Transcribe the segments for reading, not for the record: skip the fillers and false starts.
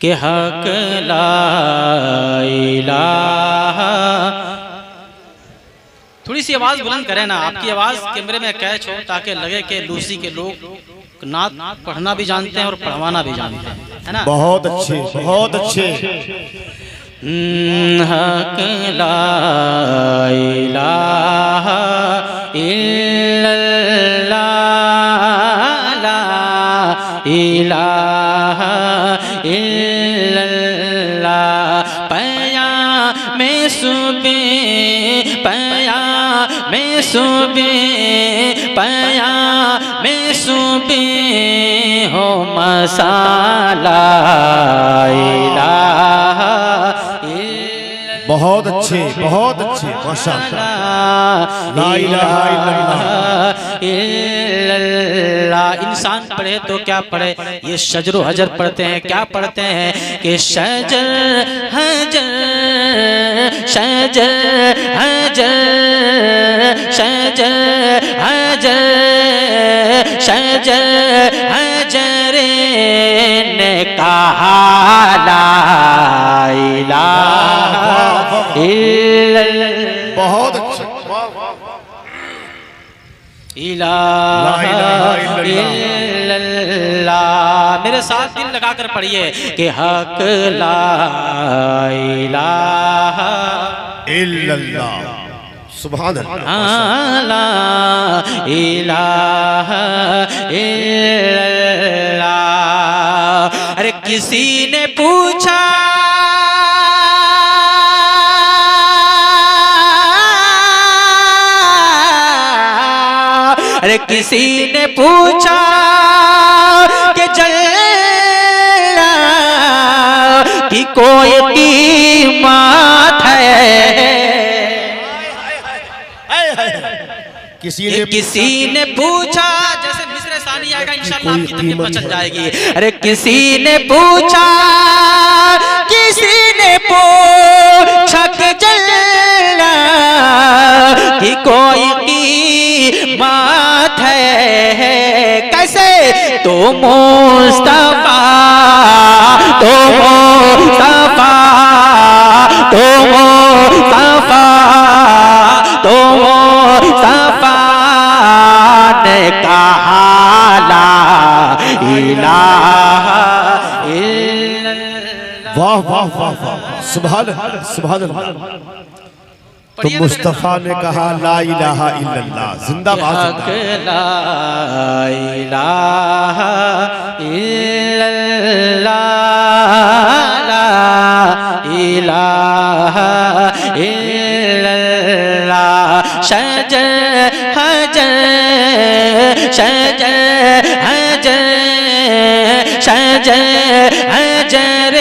कि हक ला इलाहा। थोड़ी सी आवाज बुलंद करें ना, आपकी आवाज कैमरे में कैच हो ताकि लगे कि लूसी के लोग नात पढ़ना भी जानते हैं और पढ़वाना भी जानते हैं, है ना। बहुत अच्छे, बहुत अच्छे। हक ला इलाहा इल्लल्लाह, ला इलाहा इल्लल्लाह। पया में सुबे, पया में सुबे, पया में सुबे हो मसाला इलाहा। बहुत अच्छे, बहुत अच्छे, माशाअल्लाह। ला इलाहा इल्लल्लाह। इंसान पढ़े तो क्या पढ़े, ये शजर हजर पढ़ते हैं। क्या पढ़ते हैं कि शजर हजर, शजर हजर, शजर हजर, शजर हजर ने कहा ला इलाहा इल्लल्लाह। बहुत अच्छे। इलाहा इल्लल्लाह। मेरे साथ दिल लगाकर पढ़िए कि हक ला इलाहा इल्लल्लाह। सुभान अल्लाह। ला इलाहा इल्लल्लाह। अरे किसी ने पूछा, अरे किसी ने पूछा कि जल्ला की कोई कीमत है। किसी ने पूछा, जैसे मिस्र सानी आएगा इंशाल्लाह आपकी तकलीफ मचल जाएगी। अरे किसी ने पूछा, किसी ने पूछा कि जल्ला की कोई कीमत है कैसे। तो मुस्तफा, तो मुस्तफा, तो मुस्तफा, तो मुस्तफा ने कहा ला इलाहा इल्लल्लाह। वाह वाह वाह वाह, सुभान अल्लाह, सुभान अल्लाह। तो मुस्तफा ने कहा ला इलाहा इल्लल्लाह। जिंदाबाद। ला इलाहा इल्लल्लाह, ला इलाहा इल्लल्लाह। शजर हजर, शजर हजर, शजर हजर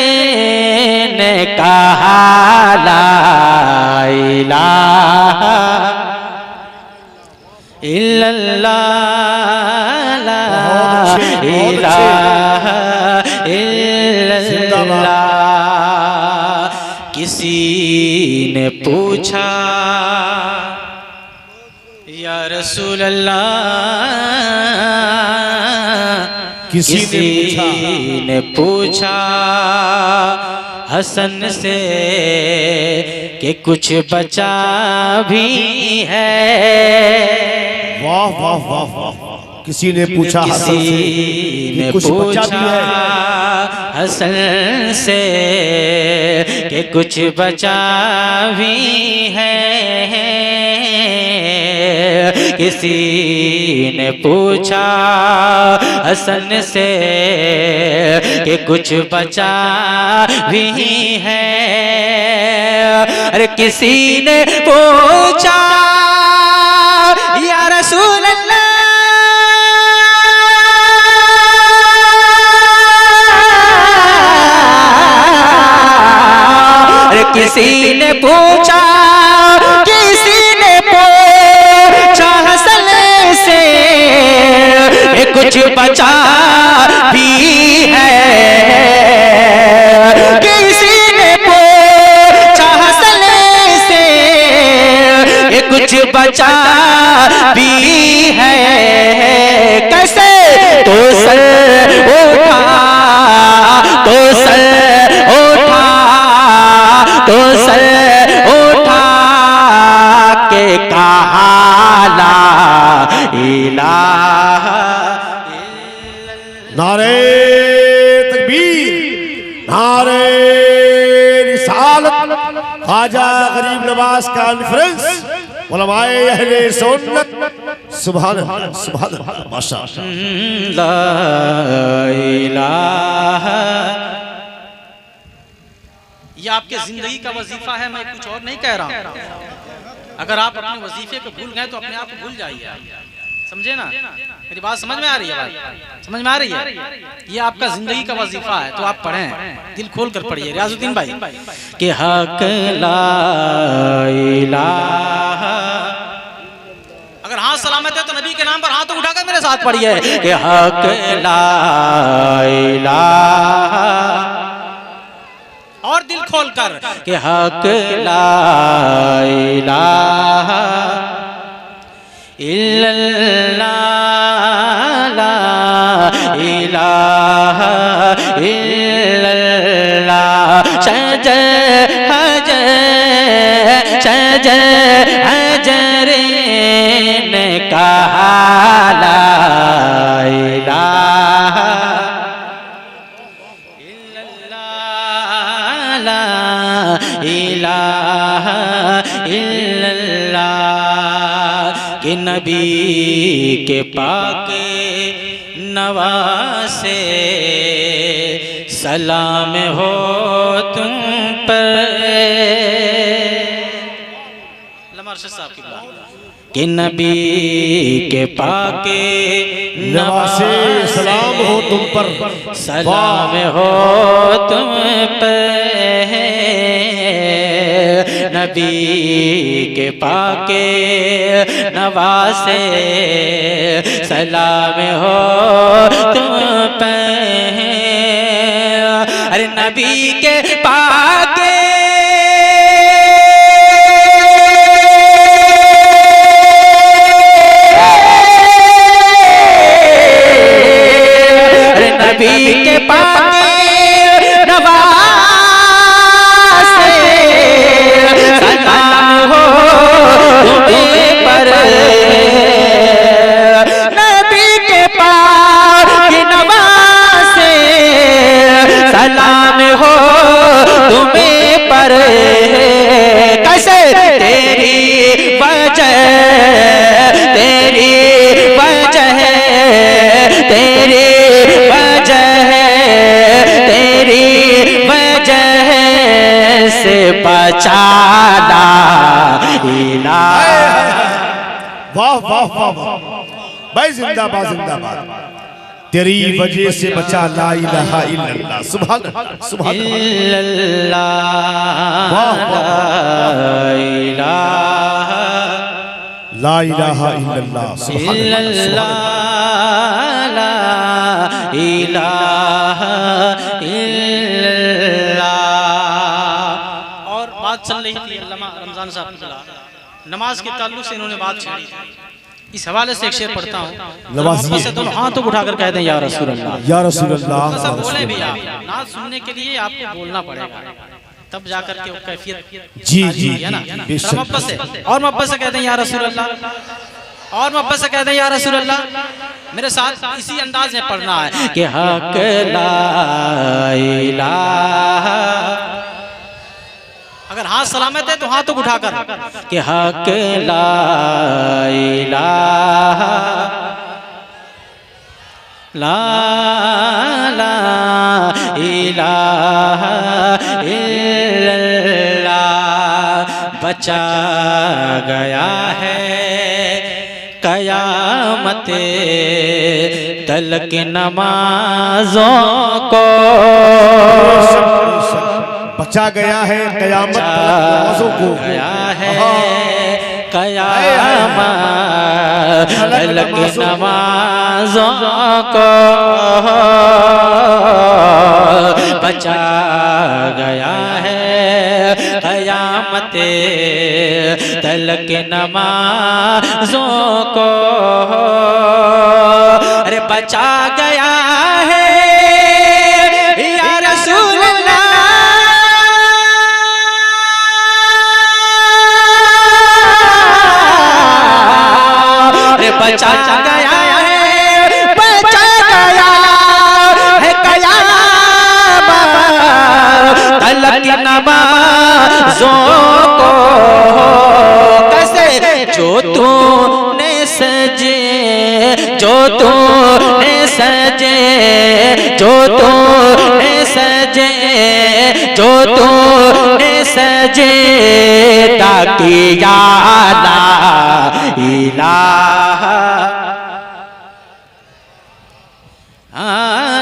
ने कहा ला इलाहा इल्लल्लाह, ला इलाहा इल्लल्लाह। किसी ने पूछा या रसूल अल्लाह, किसी ने पूछा हसन से कि कुछ बचा भी है। वाह वाह वाह वाह। किसी ने पूछा, किसी ने पूछा हसन से कि कुछ बचा भी है। किसी ने पूछा हसन से कि कुछ बचा भी है। अरे किसी ने पूछा या रसूल अल्लाह, अरे किसी ने पूछा, किसी ने पूछा हसन से कुछ बचा भी है। किसी ने पूछा हसन से कुछ बचा भी है कैसे। तो सर उठा, तो सर ख्वाजा गरीब नवाज कॉन्फ्रेंस उलमाए अहले सुन्नत। सुभान अल्लाह, सुभान अल्लाह, माशाअल्लाह। ला इलाहा। ये आपके जिंदगी का वजीफा है, मैं कुछ और नहीं कह रहा हूँ। अगर आप अपने वजीफे को भूल गए तो अपने आप को भूल जाइए, समझे ना? मेरी बात समझ में आ रही है? बात समझ में आ रही है? ये आपका जिंदगी का वजीफा है, तो आप पढ़ें, दिल खोल कर पढ़िए। रियाजुद्दीन भाई कि हक ला इलाहा। अगर हाथ सलामत है तो नबी के नाम पर हाथ उठाकर मेरे साथ पढ़िए कि हक ला इलाहा। और दिल खोल कर कि हक ला इलाहा इल्लल्लाह, ला इलाहा इल्लल्लाह। शजर हजर शजर हजरे ने कहा ला इलाहा इल्लल्लाह, ला इलाहा इल्लल्लाह। कि नबी के पाक नवासे सलाम हो तुम पर। साहब की बात कि नबी के पाक नवासे सलाम हो तुम पर, सलाम हो तुम पर। नबी के पाके नवासे सलाम हो तुम पे। अरे नबी के पाके नबी के पाके नवासे सलाम हो तुम्हें पर। नबी के पाके नवासे सलाम हो तुम्हें पर। कैसे तेरी वजह तेरी वजह तेरी तेरी वजह से बचाना इलाहा। वाह वाह वाह वाह भाई, जिंदाबाद जिंदाबाद। तेरी वजह से बचा ला इलाहा इल्लल्लाह। सुभान अल्लाह, सुभान इल्लल्लाह, ला इलाहा ला इलाहा इल्लल्लाह। सुभान इल्लल्लाह, ला इलाहा इल्लल्लाह। और बात चल रही थी अल्लामा रमजान साहब की नमाज के ताल्लुक से इन्होंने बात छेड़ी। इस हवाले से एक शेर पढ़ता हूँ। नमाज से दोनों हाथ उठाकर कहते हैं या रसूल अल्लाह, या रसूल अल्लाह। सब बोले भी आप नात सुनने के लिए आपको बोलना पड़ेगा, तब जाकर के वो कैफियत जी जी है ना। बेशक। मोहब्बत से और मोहब्बत से कहते हैं या रसूल अल्लाह, और मोहब्बत से कहते हैं या रसूल अल्लाह। मेरे साथ इसी अंदाज में पढ़ना है कि हक ला इलाहा। अगर हाथ सलामत है तो हाथ तो उठाकर कि हक ला इलाहा, ला ला इलाहा इल्लल्लाह। बचा गया है कयामत तलक नमाजों को। बचा गया है कयामत नमाजों को। गया है कयामत तलक नमाजों को। बचा गया है कयामत तलक नमाजों को। अरे बचा गया है या रसूल अल्लाह, अरे बचा गया है, बचा गया है कयामत तलक नमाज़ को कैसे जो तूने सजे, जो तूने सजे, जो तूने सजे, जो तूने सजे ताकि या ला इलाहा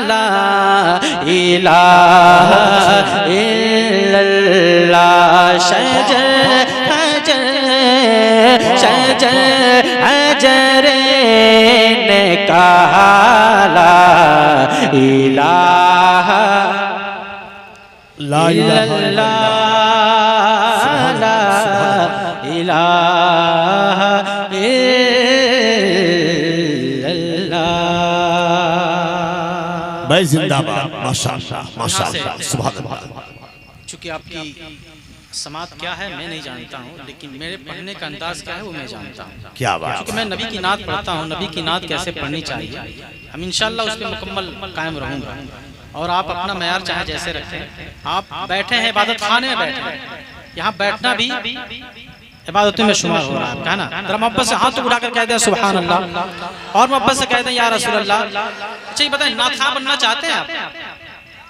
ला इलाहा इल्लल्लाह शजर हजर शजर हजर ने कहा ला इलाहा ला इलाहा ला इलाहा इल्लल्लाह। भाई जिंदाबाद, माशाअल्लाह माशाअल्लाह, सुभान अल्लाह। चूंकि आपकी समात क्या है मैं नहीं जानता हूँ, लेकिन मेरे पढ़ने का अंदाज क्या है वो मैं जानता हूँ। क्या बात, क्योंकि मैं नबी की नात पढ़ता हूँ, नबी की नात कैसे पढ़नी चाहिए हम इंशाल्लाह उस पर मुकम्मल कायम रहूँगा। और आप अपना मयार चाहे जैसे रखें। आप बैठे हैं इबादत खाने में बैठे हैं, यहाँ बैठना भी इबादतों में शुमार हो रहा है, कहा ना। जरा मोहब्बत से हाथ उठाकर कह दें सुभान अल्लाह, और मोहब्बत से कह दें या रसूल अल्लाह। अच्छा ये बताएं नात खां बनना चाहते हैं आप?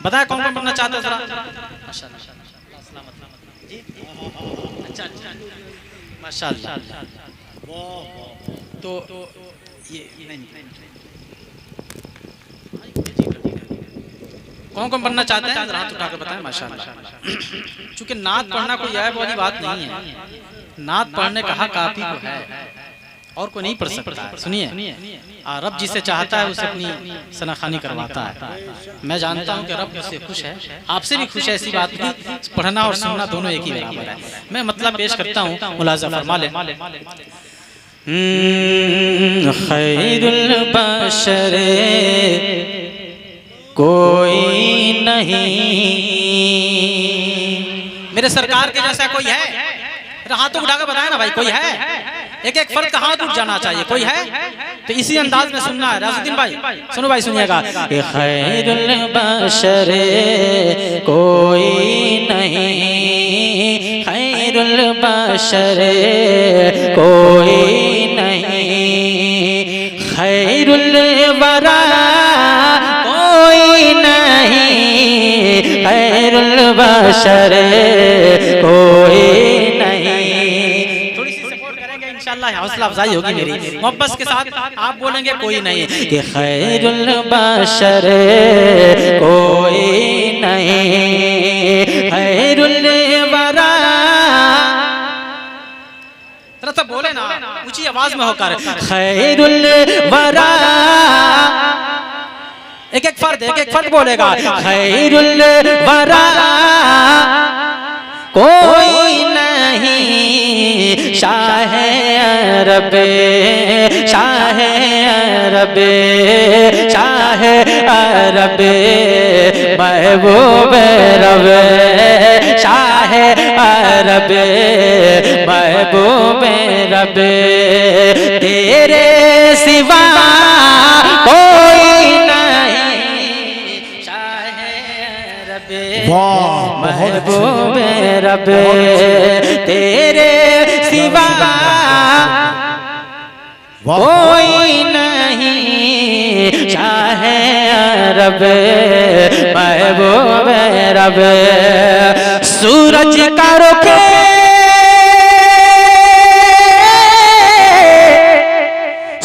बताएं कौन कौन बनना चाहते हैं जरा। माशाअल्लाह। तो ये कौन कौन बनना चाहते हैं जरा हाथ उठाकर बताएं माशाअल्लाह। चूंकि नात पढ़ना कोई ऐब वाली बात नहीं है, नात पढ़ने का हक आप ही को है और कोई नहीं पढ़ सकता है। सुनिए, रब जिसे चाहता है उसे अपनी सनाखानी करवाता है। मैं जानता हूँ कि रब मुझसे खुश है, आपसे भी खुश है, ऐसी बात नहीं। पढ़ना और सुनना दोनों एक ही बराबर है। मैं मतलब पेश करता हूँ, मुलाजा फरमा लें। खैरुल बशर कोई नहीं, मेरे सरकार के जैसा कोई है? हाथ उठाकर बताए ना भाई, कोई है? एक एक फर्द का हाथ उठ जाना चाहिए, कोई है? तो इसी अंदाज में सुनना है। राजुद्दीन भाई सुनो, भाई सुनिएगा। खैरुल बशर कोई नहीं, खैरुल बशर कोई नहीं, खैरुल वरा कोई नहीं, खैरुल बशर कोई नहीं। थोड़ी सी सपोर्ट करेंगे इंशाल्लाह, हौसला अफजाई होगी मेरी। मोहब्बत के साथ आप बोलेंगे कोई नहीं कि खैरुल बशर कोई नहीं, खैरुल वरा। जरा सब बोले ना ऊंची आवाज में होकर, खैरुल वरा। एक एक फर्द बोलेगा। खैरुल वरा कोई नहीं, शाह अरब, शाह अरब, शाह अरब, महबूब रब, शाह अरब, महबूब रब, तेरे सिवा कोई महबूब रब, तेरे सिवा कोई नहीं, शाह रब, महबूब रब। सूरज का रुख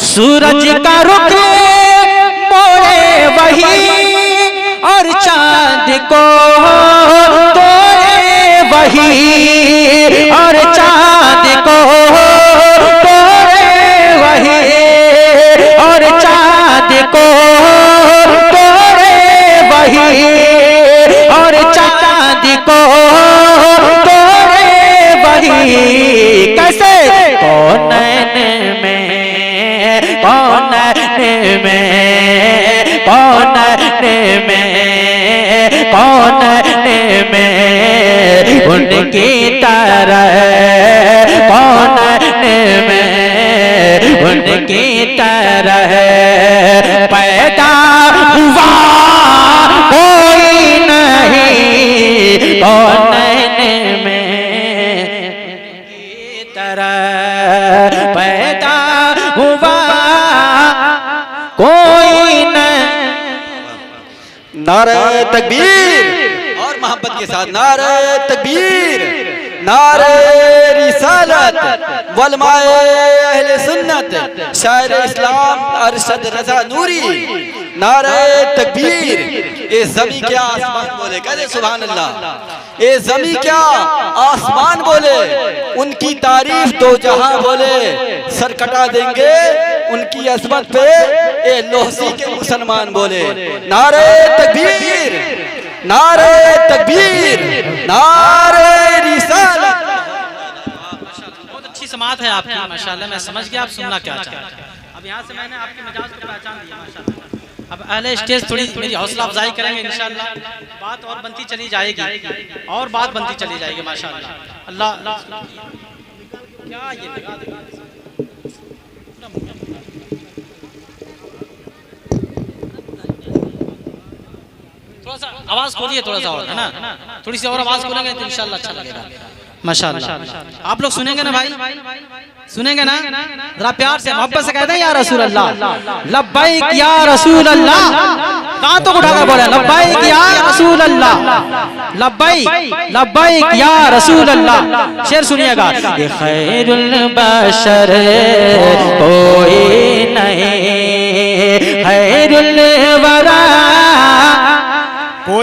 सूरज का रुख मोड़े वही, और चांद को तोड़े वही, और चांद को तोड़े वही, और चांद को तोड़े वही, और चांद को तोड़े वही। कैसे? कौन में, कौन में, कौन में, कौन में उनकी तरह, कौन में उनकी तरह पैदा हुआ कोई नहीं, कौन में तकबीर और मोहब्बत के साथ नारे तकबीर, नारे रिसालत वलमाए अहले सुन्नत शायर इस्लाम अरशद रजा नूरी, नारे तकबीर। ये ज़मी क्या आसमान बोले, कहते सुभान अल्लाह। ये ज़मी क्या आसमान बोले, उनकी तारीफ दो जहां बोले, सर कटा देंगे उनकी अजमत पे ये लोहसी के मुसलमान बोले। नारे तकबीर, नारे तकबीर, नारे रिसालत। बहुत अच्छी समात है आपकी माशाल्लाह। मैं समझ गया आप सुनना क्या चाहते हैं। अब यहाँ से मैंने आपके मिजाज को पहचान दिया माशाल्लाह। अब अहले स्टेज थोड़ी मेरी हौसला अफजाई करेंगे इंशाल्लाह। बात और बनती चली जाएगी और बात बनती चली जाएगी माशाल्लाह। अल्लाह क्या ये थोड़ा सा आवाज खोलिए, थोड़ा सा और है ना, थोड़ी सी और आवाज खोलेंगे तो इंशाल्लाह अच्छा लगेगा माशाल्लाह। आप लोग सुनेंगे ना भाई, सुनेंगे ना? जरा प्यार से मोहब्बत से कहते हैं या रसूल अल्लाह, लब्बैक या रसूल अल्लाह। कहाँ तो उठाकर बोले लब्बैक या रसूल अल्लाह, लब्बैक लब्बैक या रसूल अल्लाह। शेर सुनिएगा। ये खैरुल बशर कोई नहीं, खैरुल वरा।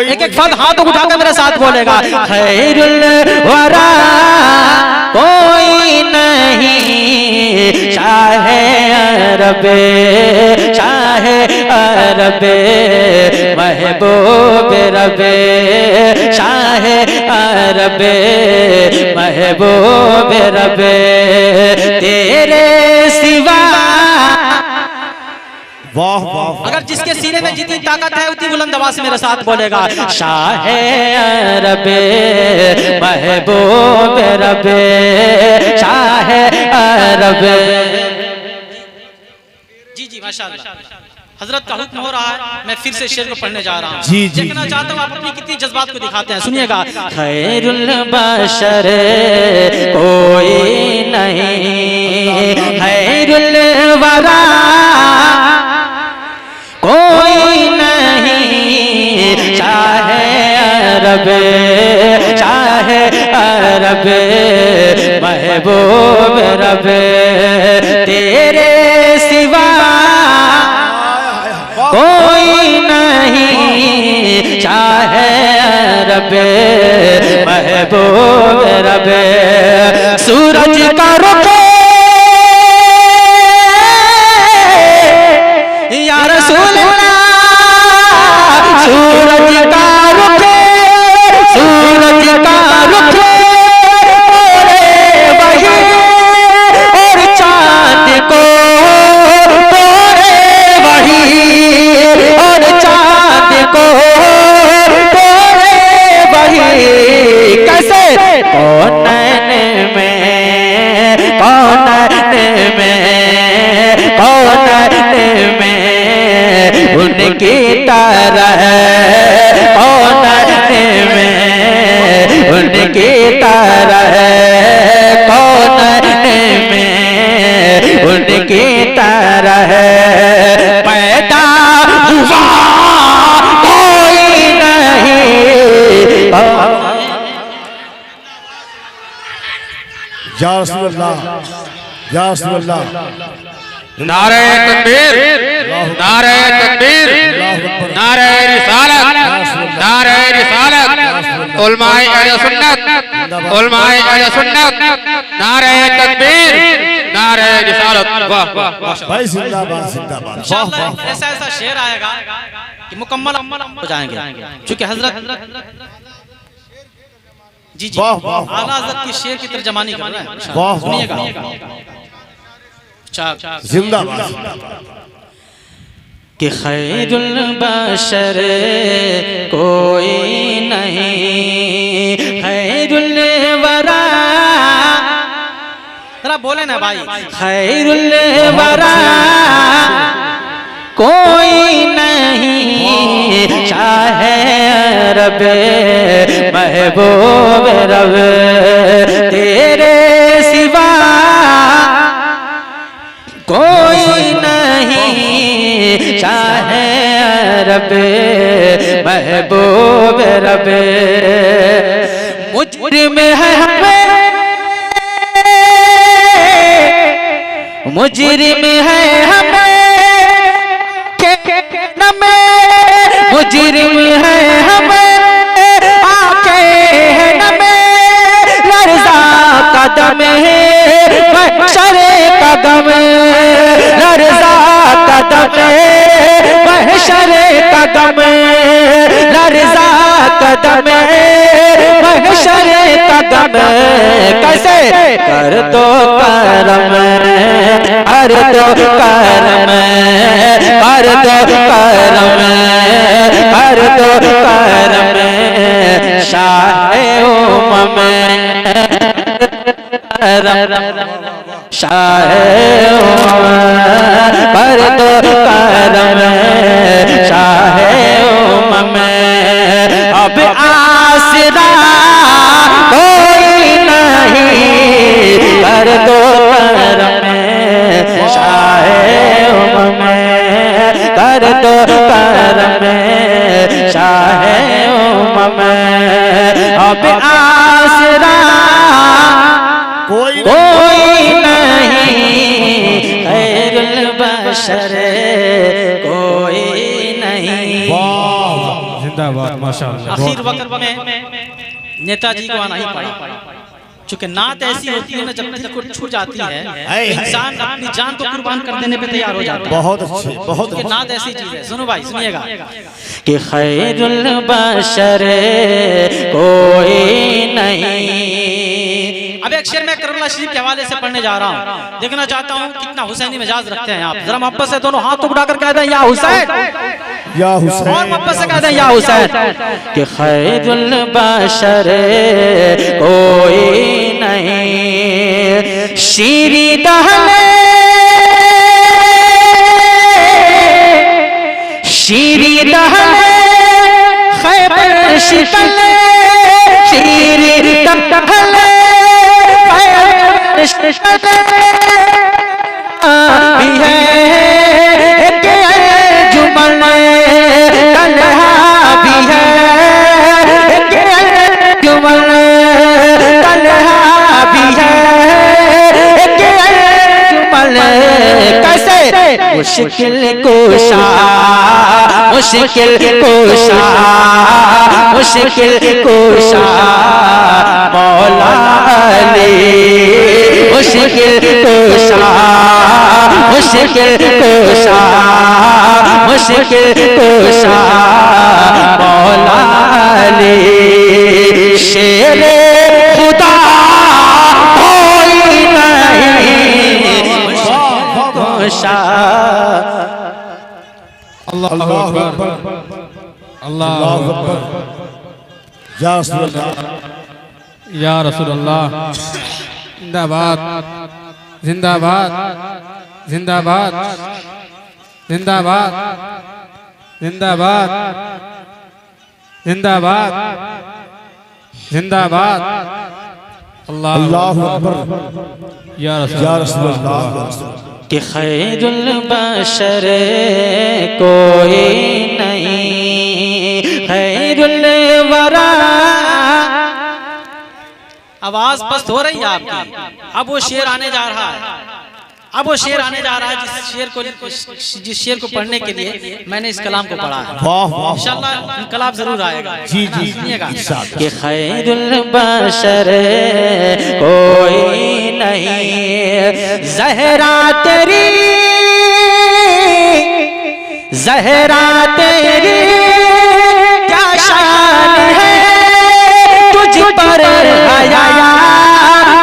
एक एक फर्द हाथ उठाकर मेरे साथ बोलेगा। खैरुल वरा कोई नहीं, चाहे अरबे चाहे अरबे, महबूब रबे चाहे अरबे, महबूब रबे, तेरे सिवा। वाह वाह। अगर जिसके सीने में जितनी ताकत है उतनी बुलंद आवाज से मेरे साथ बोलेगा। शाहे अरबे महबूब रबे, शाहे अरबे। जी जी माशाल्लाह। हजरत का हुक्म हो रहा है, मैं फिर से शेर को पढ़ने जा रहा हूँ। जी जी देखना चाहता हूँ आप अपनी कितनी जज्बात को दिखाते हैं। सुनिएगा। खैरुल बशर कोई नहीं, खैरुल वरा कोई नहीं, चाहे अरबे चाहे अरबे, महबूब रबे, तेरे सिवा कोई नहीं, चाहे अरबे महबूब रबे। सूरज का रुख या रसूल अल्लाह, सूरज का रुख, सूरज का रुख तोरे वही, और चांद को तोरे वही, और चांद को तोरे वही। कैसे? कौनैन में, कौनैन में, कौनैन में उनकी तरह, कौनैन में उनकी तरह, कौनैन में उनकी तरह पैदा हुआ कोई नहीं। या रसूल अल्लाह, या रसूल अल्लाह। नारे तकबीर, नारे तकबीर, नारे रिसालत, नारे रिसालत, उलमाए अहले सुन्नत, उलमाए अहले सुन्नत, नारे तकबीर, नारे रिसालत। वाह वाह वाह भाई जिंदाबाद जिंदाबाद। वाह वाह। ऐसा ऐसा शेर आएगा कि मुकम्मल हो जाएंगे, क्योंकि हजरत जी जी वाह वाह। आला हजरत की शेर की तर्जमानी कर रहे हैं। वाह सुनिएगा। जिंदाबाद। कि खैरुल बशर कोई नहीं, खैरुल वरा। जरा बोले ना भाई। खैरुल वरा कोई नहीं, चाहे रबे महबूब रबे, तेरे सिवा कोई नहीं, चाहे रबे महबूब महबूब रबे मुजरिम है हमें, मुजरिम है हमें मुजरिम है हमें आके है नमे लर्जा कदम है महशरे कदम लर्जा कदम महशरे कदम लर्जा कदम महशरे कदम कैसे कर दो करम कर दो करम कर दो करम कर दो करम शाहे उम्म शाहे कर दो करम शाहे उम्म अब आसरा कोई नहीं कर दो करम शाहे उम्म कर दो करम शाहे उम्म अब आसरा कोई नहीं खैरुल बशर कोई नहीं। जिंदाबाद माशाअल्लाह। आखिर वक्त में नेताजी को आना ही पड़ा, चूंकि नात ऐसी होती है ना जब दिल को छू जाती है इंसान अपनी जान को कुर्बान कर देने पे तैयार हो जाता है। बहुत अच्छे, बहुत अच्छे। नात ऐसी चीज है। सुनो भाई सुनिएगा कि खैरुल बशर कोई नहीं। अब एक शेर मैं करबला शरीफ के हवाले से पढ़ने जा रहा हूँ, देखना चाहता हूँ कितना हुसैनी मिजाज रखते हैं आप। जरा मोहब्बत से दोनों हाथ उठाकर कह दें या हुसैन, या हुसैन, और मोहब्बत से कह दें या हुसैन। कि खैरुल बशर कोई नहीं शीरी दहले शीरी दहले खैबर शिकले शीरी दहले भी है कि जुमन तन्हा भी है कि जुमन तन्हा भी है कि जुमन कैसे मुश्किल कुशा मुश्किल कुशा मुश्किल कुशा मौला अली मुश्किल कुशा मुश्किल कुशा मुश्किल कुशा मौला अली शेरे खुदा कोई नहीं कुशा। अल्लाह अकबर, अल्लाह अकबर, या रसूल अल्लाह, या रसूल अल्लाह। जिंदाबाद जिंदाबाद जिंदाबाद जिंदाबाद जिंदाबाद जिंदाबाद जिंदाबाद। अल्लाह अकबर, या रसूल अल्लाह। कि खैरुल बशर कोई नहीं खैरुल वरा। आवाज पस्त हो रही है आपकी। अब वो शेर आने जा रहा है, अब वो शेर आने जा रहा है जिस शेर को पढ़ने के लिए मैंने इस कलाम को पढ़ा है। इंशाअल्लाह इनकलाब जरूर आएगा। जी जी सुनिएगा कि खैरुल बशर कोई नहीं ज़हरा तेरी ज़हरा तेरी क्या शान है तुझ पर हया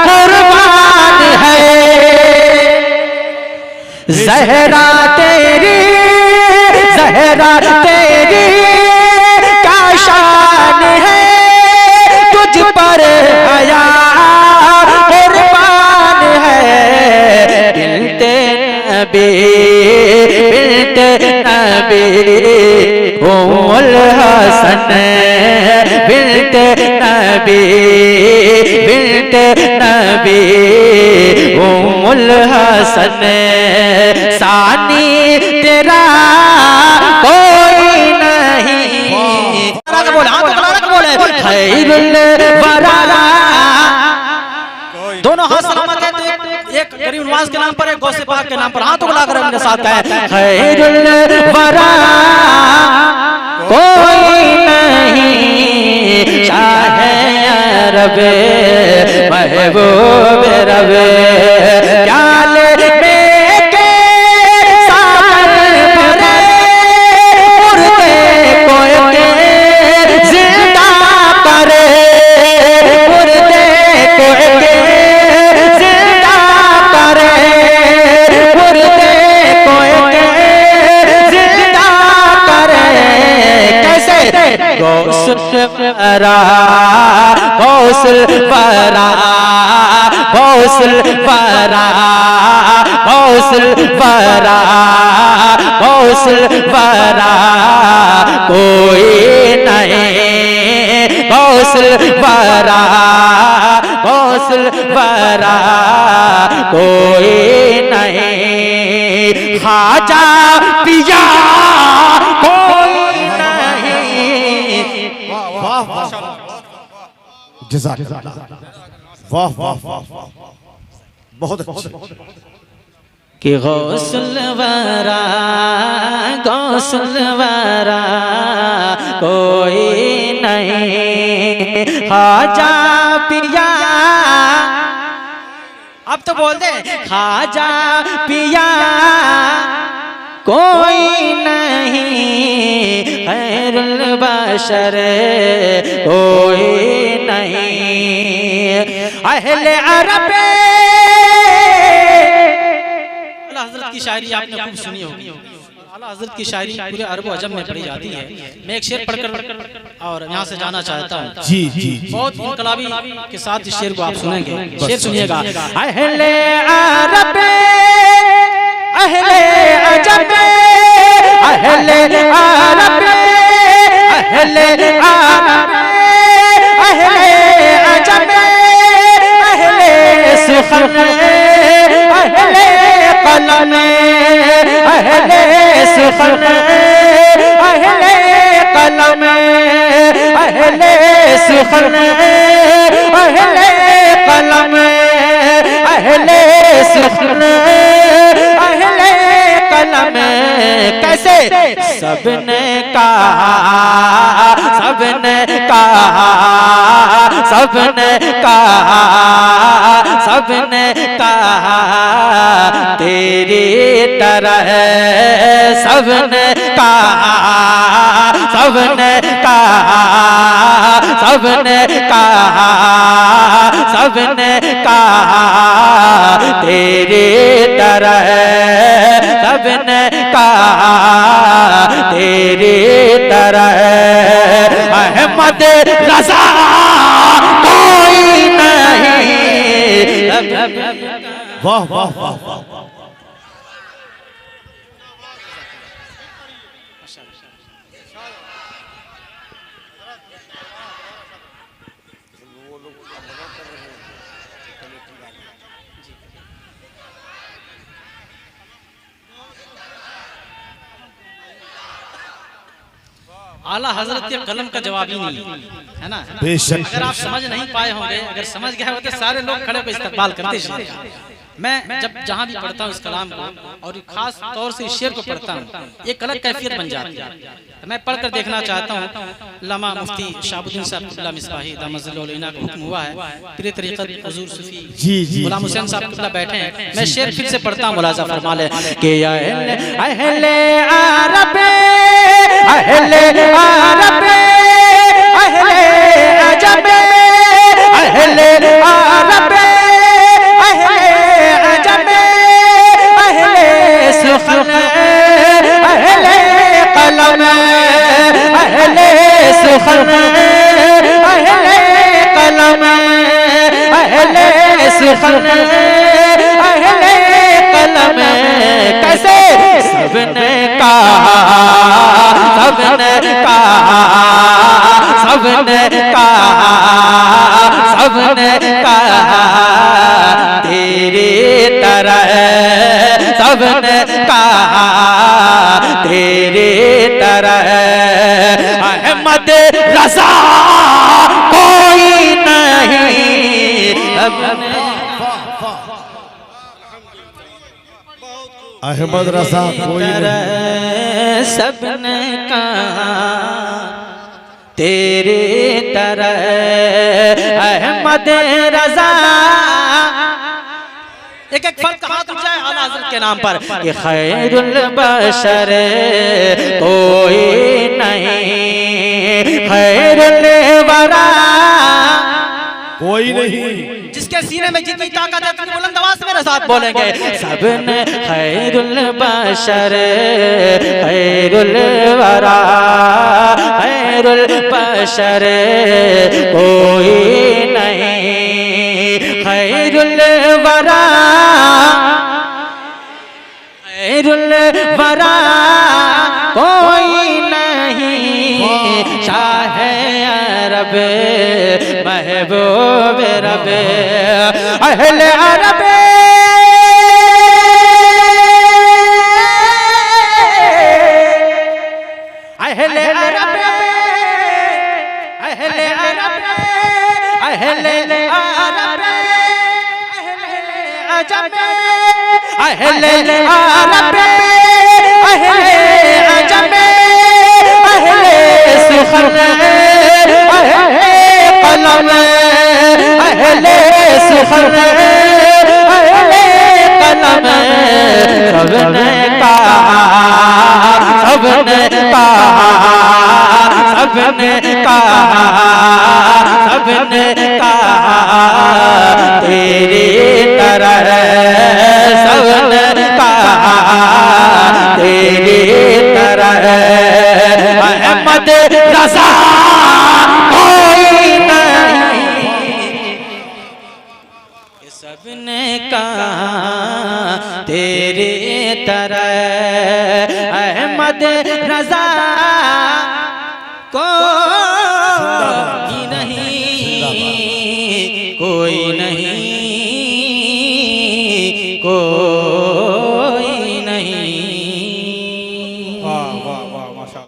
कुर्बान है ज़हरा तेरी क्या शान है तुझ पर हया कुर्बान है। बिनते नबी उम्मुल हसन बिनते नबी उम्मुल हसन सानी तेरा कोई नहीं खैरुल वरा। दोनों हाथ सलामत है, तो एक गरीब नवाज के नाम पर, एक गौसे पाक के नाम पर हाथों को लाकर अपने साथ है। खैरुल वरा कोई नहीं, शाहे अरब महबूब रब, प्याले में के सार भरे, मुर्दे को के जिंदा करे, मुर्दे को के जिंदा करे, मुर्दे को के जिंदा करे। कैसे? गौसल वरा, गौसल वरा, गौसल वरा, गौसल वरा, गौसल वरा कोई नहीं, गौसल वरा, गौसल वरा कोई नहीं, खाजा पिया कोई नहीं। वाह वाह जज़ाकल्लाह, वाह वाह वाह, बहुत अच्छे। कि गौसल वरा, गौसल वरा कोई नहीं, खाजा पिया। अब तो बोल दे, खाजा पिया कोई नहीं, खैरुल बशर कोई नहीं, अहले अरब। आला हज़रत की शायरी आपने खूब सुनी होगी। आला हज़रत की शायरी पूरे अरब व अजम में पढ़ी जाती है। मैं एक शेर पढ़कर और यहाँ से जाना चाहता हूँ। जी जी, बहुत इनकलाबी के साथ इस शेर को आप सुनेंगे। शेर सुनिएगा। अहले अरब, अहले अजम, अहले अरब, अहले अरब, अहले अजम, अहले सुखन, अहले कलम, अहले सुखन, अहले कलम, अहले सुखन, अहले कलम, अहले सुखन, अहले कलम। कैसे? सबने कहा, सबने कहा, सबने कहा, सबने कहा तेरी तरह, सबने कहा, सबने कहा, सबने कहा, सबने कहा तेरी तरह, सबने कहा तेरी तरह। अहमद रज़ा कोई नहीं। वाह वाह वाह वाह, आला हजरत के कलम का जवाब ही नहीं है ना। बेशक। अगर आप समझ नहीं पाए होंगे, अगर समझ गए होते सारे लोग खड़े होकर इस्तकबाल करते हैं। मैं जब जहाँ भी पढ़ता हूँ इस कलाम को, और खास तौर से इस शेर को पढ़ता हूँ, एक अलग कैफियत बन जाती है। मैं पढ़कर देखना चाहता हूँ। लमा मुफ्ती शाहबुद्दीन साहब किबला मिसबाही दामज़िल-उल-इना का हुक्म हुआ है, पीर तरीक़त हुज़ूर सूफी जी जी, गुलाम हुसैन साहब किबला बैठे हैं। मैं शेर फिर से पढ़ता हूँ, मुलाज़ा फरमा ले कि अहले अरब, अहले अरब, अहले अजम, अहले अरब, अहले अजम, अहले सुखन, अहले कलम, अहले सुखन, अहले कलम, अहले सुखन, अहले कलम। कैसे? सबने कहा, सबने कहा, सबने कहा, सबने कहा तेरी तरह, सबने कहा तेरी तरह। अहमद रज़ा सबने अहमद रजा कोई नहीं, सबने कहा तेरे तरह अहमद रजा। एक एक फर्क हाथ उठ जाए आला हज़रत के नाम पर। ये खैरुल बशर कोई नहीं, खैरुल वरा कोई नहीं, जिसके सीने में जितनी ताकत है उतनी बुलंद आवाज से मेरे साथ बोलेंगे। सबने खैरुल बशर खैरुल वरा खैरुल बशर कोई नहीं, खैरुल वरा खैरुल वरा कोई नहीं, शाह अरब महबूब रब अहले अरब अहले अरब अहले अरब अहले अरब अजब अहले अरब अहले अजब अहले सुखर अहले कलम अहले सुखर अहले कलम सबने कहा सबने कहा सबने कहा सबने कहा तेरी तरह सबने कहा तेरी तरह अहमद रज़ा कोई नहीं। सबने कहा तेरी तरह अहमद